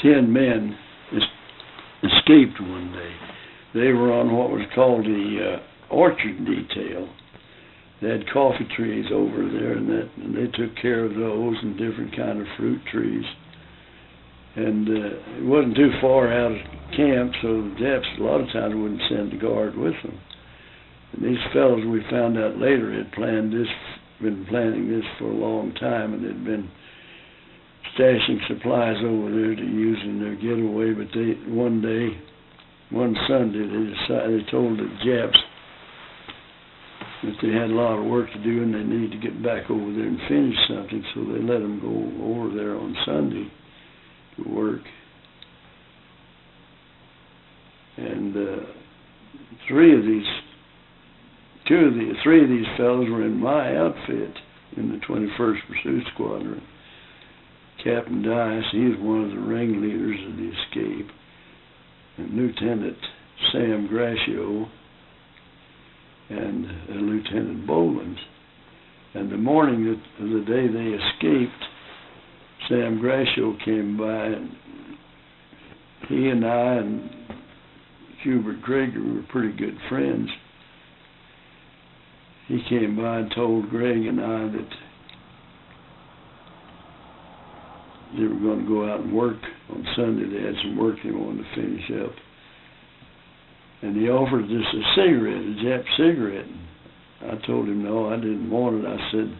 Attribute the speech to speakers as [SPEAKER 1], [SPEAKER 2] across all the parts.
[SPEAKER 1] 10 men escaped one day. They were on what was called the orchard detail. They had coffee trees over there, and they took care of those and different kind of fruit trees. And it wasn't too far out of camp, so the Japs a lot of times wouldn't send a guard with them. And these fellows, we found out later, had been planning this for a long time, and had been stashing supplies over there to use in their getaway. But one Sunday, they told the Japs that they had a lot of work to do and they needed to get back over there and finish something, so they let them go over there on Sunday to work. And three of these fellows were in my outfit in the 21st Pursuit Squadron. Captain Dice, he was one of the ringleaders of the escape, and Lieutenant Sam Grashio and Lieutenant Boland. And the morning of the day they escaped, Sam Grashio came by, and he and I and Hubert Greger were pretty good friends. He came by and told Greg and I that they were going to go out and work on Sunday. They had some work they wanted to finish up. And he offered us a cigarette, a Jap cigarette. I told him no, I didn't want it. I said,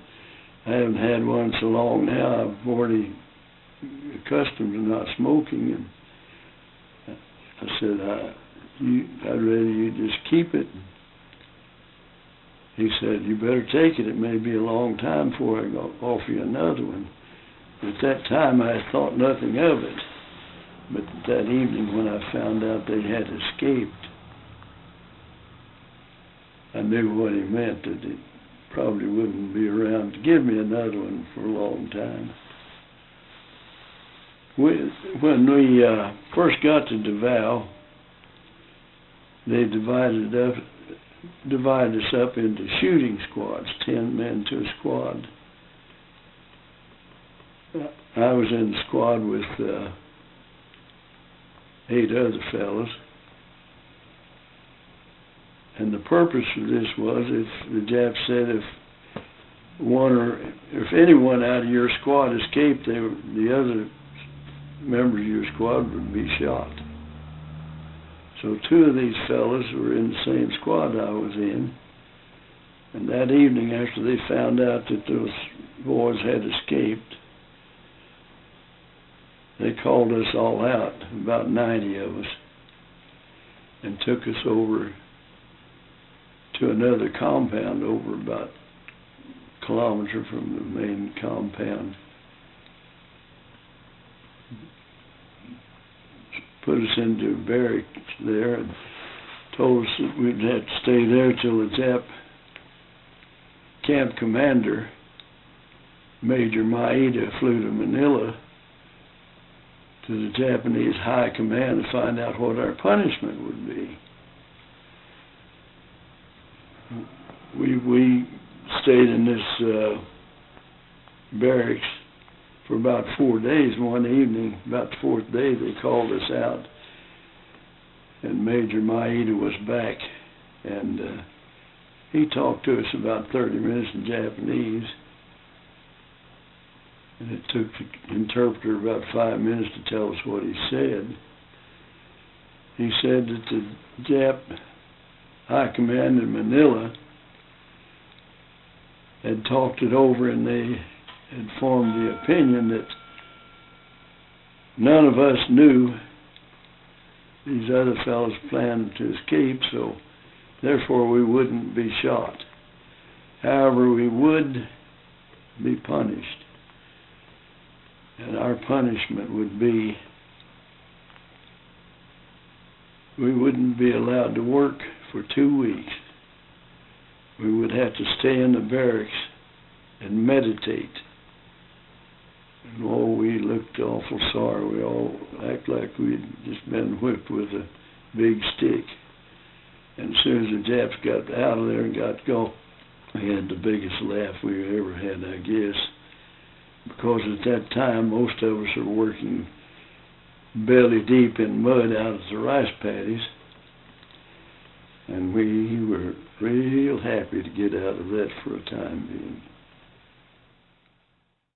[SPEAKER 1] I haven't had one so long now. I'm already accustomed to not smoking. And I said, I'd rather you just keep it. He said, you better take it. It may be a long time before I offer you another one. At that time, I thought nothing of it. But that evening, when I found out they had escaped, I knew what he meant, that he probably wouldn't be around to give me another one for a long time. When we first got to Davao, they divided us up into shooting squads, 10 men to a squad. I was in the squad with 8 other fellows. And the purpose of this was, if the Japs said if anyone out of your squad escaped, the other members of your squad would be shot. So 2 of these fellows were in the same squad I was in. And that evening, after they found out that those boys had escaped, they called us all out, about 90 of us, and took us over to another compound over about a kilometer from the main compound. Put us into a barracks there and told us that we'd have to stay there till the Jap camp commander, Major Maeda, flew to Manila to the Japanese High Command to find out what our punishment would be. We stayed in this barracks for about 4 days. One evening, about the 4th day, they called us out, and Major Maeda was back, and he talked to us about 30 minutes in Japanese, and it took the interpreter about 5 minutes to tell us what he said. He said that the Jap High Command in Manila had talked it over, and they had formed the opinion that none of us knew these other fellows planned to escape, so therefore we wouldn't be shot. However, we would be punished, and our punishment would be we wouldn't be allowed to work for 2 weeks. We would have to stay in the barracks and meditate. And we looked awful sorry. We all act like we'd just been whipped with a big stick. And as soon as the Japs got out of there and got gone, we had the biggest laugh we ever had, I guess. Because at that time, most of us were working belly deep in mud out of the rice paddies. And we were real happy to get out of that for a time being.